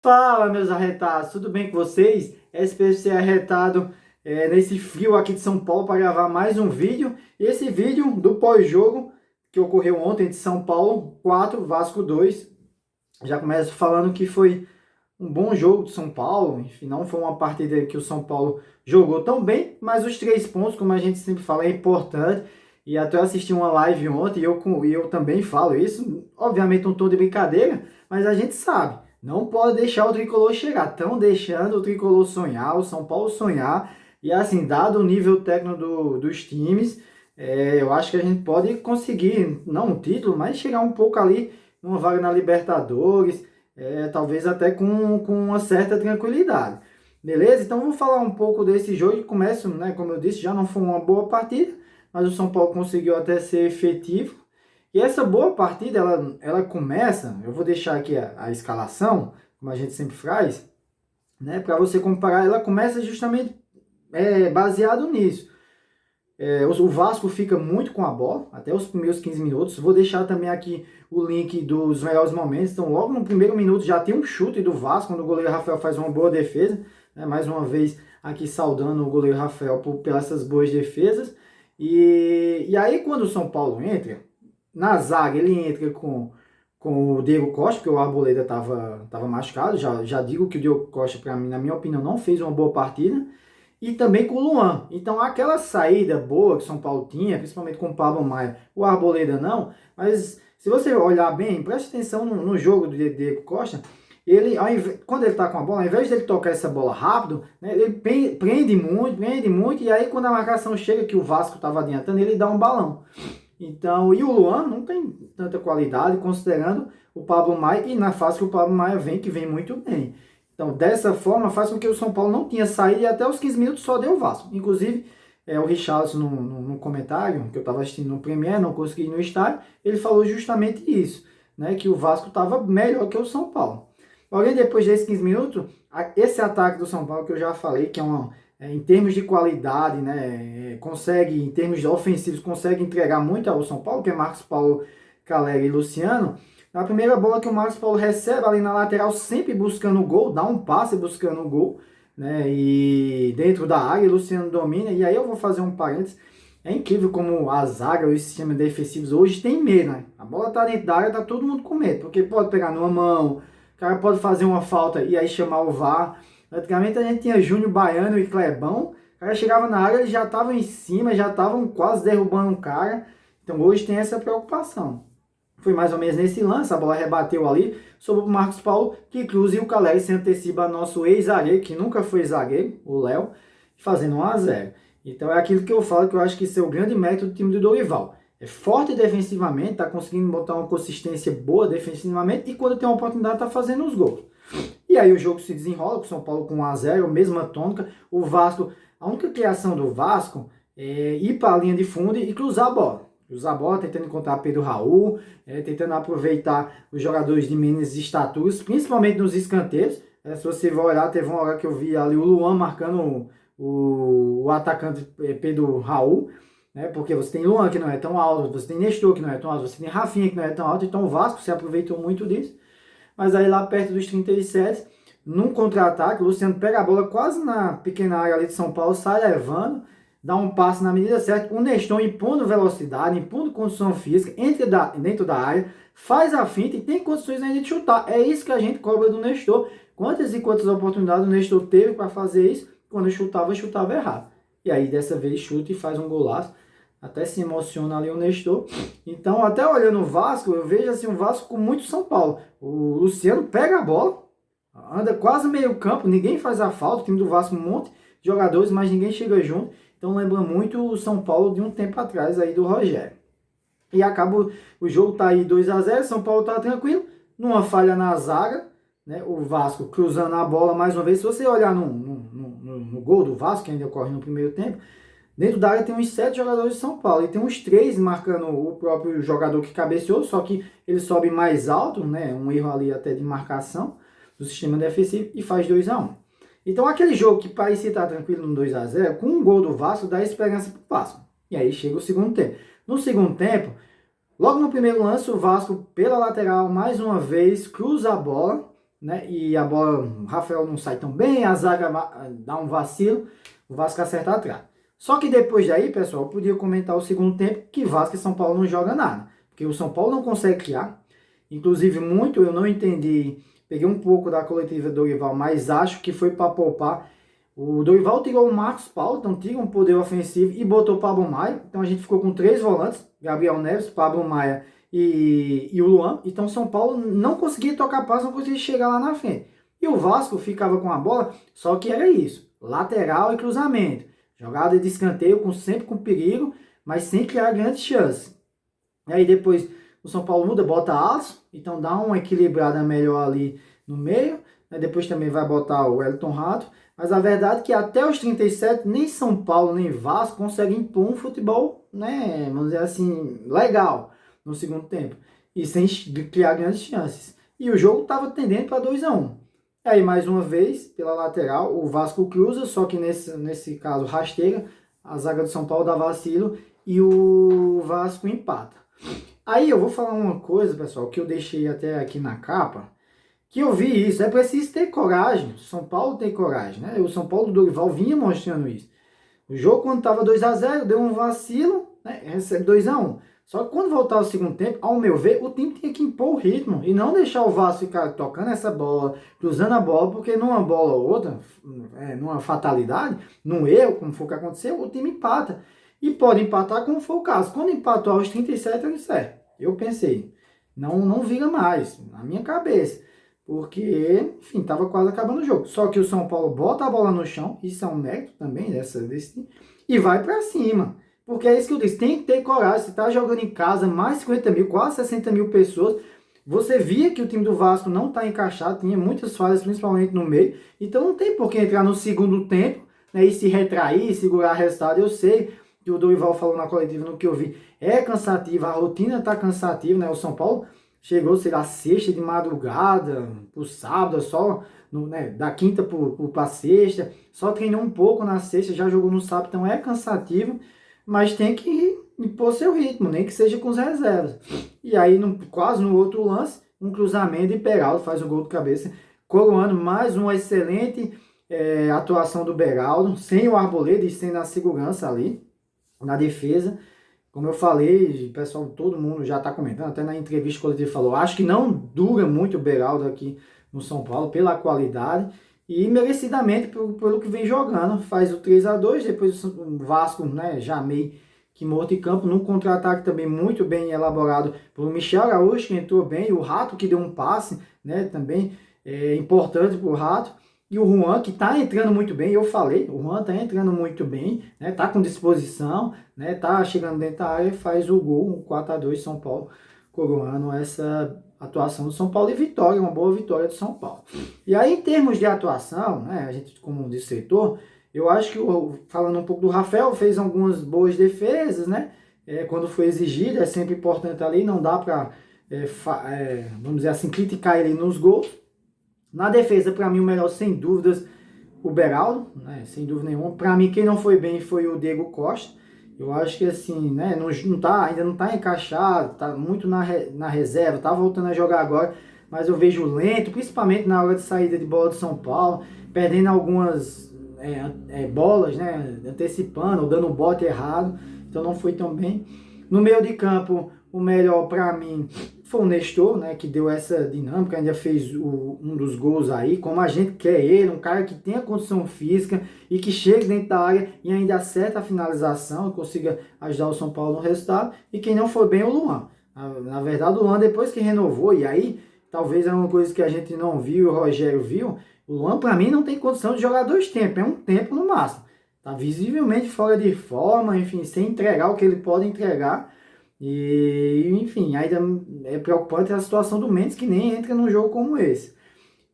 Fala, meus arretados, tudo bem com vocês? SPC arretado nesse frio aqui de São Paulo para gravar mais um vídeo. E esse vídeo do pós-jogo que ocorreu ontem de São Paulo 4, Vasco 2. Já começo falando que foi um bom jogo do São Paulo. Enfim, não foi uma partida que o São Paulo jogou tão bem, mas os 3 pontos, como a gente sempre fala, é importante. E até eu assisti uma live ontem e eu também falo isso. Obviamente um tom de brincadeira, mas a gente sabe. Não pode deixar o tricolor chegar. Estão deixando o tricolor sonhar, o São Paulo sonhar. E assim, dado o nível técnico dos times, eu acho que a gente pode conseguir, não um título, mas chegar um pouco ali numa vaga na Libertadores, talvez até com uma certa tranquilidade. Beleza? Então vou falar um pouco desse jogo e começo, né? Como eu disse, já não foi uma boa partida, mas o São Paulo conseguiu até ser efetivo. E essa boa partida, ela começa, eu vou deixar aqui a escalação, como a gente sempre faz, né, para você comparar, ela começa justamente baseado nisso. O Vasco fica muito com a bola, até os primeiros 15 minutos. Vou deixar também aqui o link dos melhores momentos. Então, logo no primeiro minuto já tem um chute do Vasco, quando o goleiro Rafael faz uma boa defesa. Né, mais uma vez aqui saudando o goleiro Rafael pelas essas boas defesas. E aí, quando o São Paulo entra, na zaga ele entra com o Diego Costa, porque o Arboleda estava machucado. Já digo que o Diego Costa, para mim, na minha opinião, não fez uma boa partida. E também com o Luan. Então aquela saída boa que o São Paulo tinha, principalmente com o Pablo Maia, o Arboleda não, mas se você olhar bem, preste atenção no jogo do Diego Costa, ele, quando ele está com a bola, ao invés de ele tocar essa bola rápido, né, ele prende muito, e aí quando a marcação chega que o Vasco estava adiantando, ele dá um balão. Então, e o Luan não tem tanta qualidade, considerando o Pablo Maia, e na fase que o Pablo Maia vem, que vem muito bem. Então, dessa forma, faz com que o São Paulo não tinha saído e até os 15 minutos só deu o Vasco. Inclusive, o Richarlison, no comentário, que eu estava assistindo no Premier, não consegui ir no estádio, ele falou justamente isso, né, que o Vasco estava melhor que o São Paulo. Porém, depois desses 15 minutos, esse ataque do São Paulo, que eu já falei, que em termos de qualidade, né, consegue, em termos ofensivos, consegue entregar muito ao São Paulo, que é Marcos Paulo, Caleri e Luciano. Na primeira bola que o Marcos Paulo recebe ali na lateral, sempre buscando o gol, dá um passe buscando o gol, né? E dentro da área, o Luciano domina. E aí eu vou fazer um parênteses. É incrível como a zaga, os sistemas defensivos hoje tem medo, né? A bola tá dentro da área, tá todo mundo com medo, porque pode pegar numa mão, o cara pode fazer uma falta e aí chamar o VAR. Antigamente a gente tinha Júnior Baiano e Clebão, o cara chegava na área, eles já estavam em cima, já estavam quase derrubando o cara. Então hoje tem essa preocupação. Foi mais ou menos nesse lance, a bola rebateu ali sobre o Marcos Paulo, que cruza e o Caleri se antecipa a nosso ex-zagueiro, que nunca foi zagueiro, o Léo, fazendo 1-0. Então é aquilo que eu falo, que eu acho que isso é o grande mérito do time do Dorival. É forte defensivamente, está conseguindo botar uma consistência boa defensivamente e quando tem uma oportunidade está fazendo os gols. E aí o jogo se desenrola com o São Paulo com 1-0, mesma tônica. O Vasco, a única criação do Vasco é ir para a linha de fundo e cruzar a bola. Cruzar a bola, tentando encontrar Pedro Raul, tentando aproveitar os jogadores de menos estaturas, principalmente nos escanteios. Se você vai olhar, teve uma hora que eu vi ali o Luan marcando o atacante Pedro Raul, né? Porque você tem Luan que não é tão alto, você tem Nestor que não é tão alto, você tem Rafinha que não é tão alto, então o Vasco se aproveitou muito disso. Mas aí lá perto dos 37, num contra-ataque, o Luciano pega a bola quase na pequena área ali de São Paulo, sai levando, dá um passe na medida certa, o Nestor impondo velocidade, impondo condição física, entra dentro da área, faz a finta e tem condições ainda de chutar. É isso que a gente cobra do Nestor. Quantas e quantas oportunidades o Nestor teve para fazer isso? Quando chutava errado. E aí dessa vez chuta e faz um golaço. Até se emociona ali o Nestor. Então, até olhando o Vasco, eu vejo assim o Vasco com muito São Paulo. O Luciano pega a bola, anda quase meio campo, ninguém faz a falta. O time do Vasco um monte de jogadores, mas ninguém chega junto. Então lembra muito o São Paulo de um tempo atrás aí do Rogério. E acaba o jogo, tá aí 2-0, São Paulo tá tranquilo, numa falha na zaga, né? O Vasco cruzando a bola mais uma vez. Se você olhar no gol do Vasco, que ainda ocorre no primeiro tempo, dentro da área tem uns 7 jogadores de São Paulo, e tem uns 3 marcando o próprio jogador que cabeceou, só que ele sobe mais alto, né? Um erro ali até de marcação do sistema defensivo, e faz 2-1. Então aquele jogo que parecia estar tranquilo no 2-0, com um gol do Vasco, dá esperança para o Vasco. E aí chega o segundo tempo. No segundo tempo, logo no primeiro lance, o Vasco, pela lateral, mais uma vez, cruza a bola, né? E a bola, o Rafael não sai tão bem, a zaga dá um vacilo, o Vasco acerta atrás. Só que depois daí, pessoal, eu podia comentar o segundo tempo que Vasco e São Paulo não joga nada. Porque o São Paulo não consegue criar. Inclusive, muito eu não entendi. Peguei um pouco da coletiva do Dorival, mas acho que foi para poupar. O Dorival tirou o Marcos Paulo, então tira um poder ofensivo e botou o Pablo Maia. Então a gente ficou com 3 volantes, Gabriel Neves, Pablo Maia e o Luan. Então São Paulo não conseguia tocar passe, não conseguia chegar lá na frente. E o Vasco ficava com a bola, só que era isso, lateral e cruzamento. Jogada de escanteio, sempre com perigo, mas sem criar grandes chances. E aí depois o São Paulo muda, bota Alisson, então dá uma equilibrada melhor ali no meio. Depois também vai botar o Wellington Rato. Mas a verdade é que até os 37, nem São Paulo nem Vasco conseguem impor um futebol, né, vamos dizer assim, legal no segundo tempo. E sem criar grandes chances. E o jogo estava tendendo para 2-1. Aí, mais uma vez, pela lateral, o Vasco cruza, só que nesse caso rasteira, a zaga do São Paulo dá vacilo e o Vasco empata. Aí eu vou falar uma coisa, pessoal, que eu deixei até aqui na capa, que eu vi isso, é preciso ter coragem, o São Paulo tem coragem, né? O São Paulo do Dorival vinha mostrando isso. O jogo, quando estava 2-0, deu um vacilo, né? Recebe 2-1. Só que quando voltar ao segundo tempo, ao meu ver, o time tinha que impor o ritmo e não deixar o Vasco ficar tocando essa bola, cruzando a bola, porque numa bola ou outra, numa fatalidade, num erro, como foi o que aconteceu, o time empata. E pode empatar como foi o caso. Quando empatou aos 37, eu disse, eu pensei, não vira mais, na minha cabeça. Porque, enfim, estava quase acabando o jogo. Só que o São Paulo bota a bola no chão, isso é um mérito também desse time, e vai para cima. Porque é isso que eu disse, tem que ter coragem. Você está jogando em casa, mais 50 mil, quase 60 mil pessoas. Você via que o time do Vasco não está encaixado, tinha muitas falhas, principalmente no meio. Então não tem por que entrar no segundo tempo, né, e se retrair, segurar o resultado. Eu sei que o Dorival falou na coletiva, no que eu vi, é cansativo, a rotina está cansativa, né? O São Paulo chegou, sei lá, sexta de madrugada, pro sábado, só né, da quinta para sexta, só treinou um pouco na sexta, já jogou no sábado, então é cansativo, mas tem que impor seu ritmo, nem que seja com os reservas. E aí, quase no outro lance, um cruzamento e Beraldo faz um gol de cabeça, coroando mais uma excelente atuação do Beraldo, sem o Arboleda e sem a segurança ali, na defesa. Como eu falei, o pessoal, todo mundo já está comentando, até na entrevista coletiva falou, acho que não dura muito o Beraldo aqui no São Paulo, pela qualidade, e merecidamente pelo que vem jogando, faz o 3-2, depois o Vasco, né, já meio que morto em campo, num contra-ataque também muito bem elaborado pelo Michel Araújo, que entrou bem, o Rato que deu um passe, né, também importante para o Rato, e o Juan, que está entrando muito bem, eu falei, o Juan está entrando muito bem, né, tá com disposição, né, tá chegando dentro da área e faz o gol, um 4-2 São Paulo, coroando essa atuação do São Paulo e vitória, uma boa vitória do São Paulo. E aí, em termos de atuação, né, a gente como diretor, eu acho que, falando um pouco do Rafael, fez algumas boas defesas, né, quando foi exigido, é sempre importante ali, não dá para, vamos dizer assim, criticar ele nos gols. Na defesa, para mim, o melhor, sem dúvidas, o Beraldo, né? Sem dúvida nenhuma. Para mim, quem não foi bem foi o Diego Costa. Eu acho que assim, né? Ainda não tá encaixado, tá muito na reserva, tá voltando a jogar agora, mas eu vejo lento, principalmente na hora de saída de bola do São Paulo, perdendo algumas bolas, né? Antecipando ou dando um bote errado, então não foi tão bem. No meio de campo, o melhor para mim foi o Nestor, né, que deu essa dinâmica, ainda fez um dos gols aí, como a gente quer ele, um cara que tenha condição física e que chegue dentro da área e ainda acerta a finalização e consiga ajudar o São Paulo no resultado. E quem não foi bem é o Luan. Na verdade, o Luan, depois que renovou, e aí talvez é uma coisa que a gente não viu e o Rogério viu, o Luan para mim não tem condição de jogar 2 tempos, é um tempo no máximo. Tá visivelmente fora de forma, enfim, sem entregar o que ele pode entregar. E, enfim, ainda é preocupante a situação do Mendes, que nem entra num jogo como esse.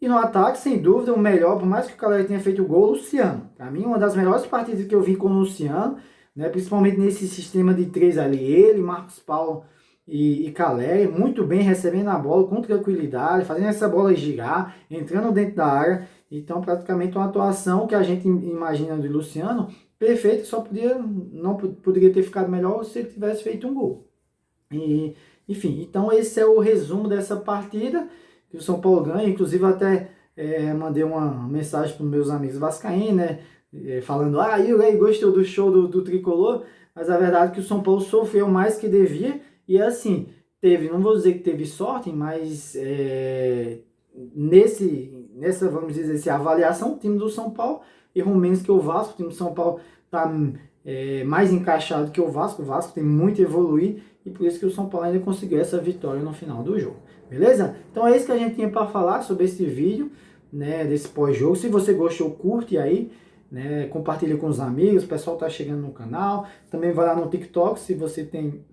E no ataque, sem dúvida, o melhor, por mais que o Caleri tenha feito o gol, o Luciano. Para mim, uma das melhores partidas que eu vi com o Luciano, né, principalmente nesse sistema de 3 ali, ele, Marcos Paulo e Caleri, muito bem recebendo a bola com tranquilidade, fazendo essa bola girar, entrando dentro da área. Então, praticamente uma atuação que a gente imagina de Luciano, perfeito, não poderia ter ficado melhor se ele tivesse feito um gol. E, enfim, então esse é o resumo dessa partida. que o São Paulo ganhe. Inclusive até mandei uma mensagem para os meus amigos vascaínos, né? Falando, e o Rei gostou do show do Tricolor, mas a verdade é que o São Paulo sofreu mais que devia, e assim, não vou dizer que teve sorte, mas nessa, vamos dizer assim, avaliação, o time do São Paulo errou menos que o Vasco. O time do São Paulo está mais encaixado que o Vasco tem muito a evoluir, e por isso que o São Paulo ainda conseguiu essa vitória no final do jogo, beleza? Então é isso que a gente tinha para falar sobre esse vídeo, né, desse pós-jogo. Se você gostou, curte aí, né, compartilha com os amigos, o pessoal tá chegando no canal, também vai lá no TikTok, se você tem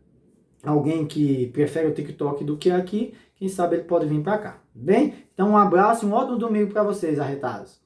alguém que prefere o TikTok do que aqui, quem sabe ele pode vir para cá, bem? Então um abraço e um ótimo domingo para vocês, arretados.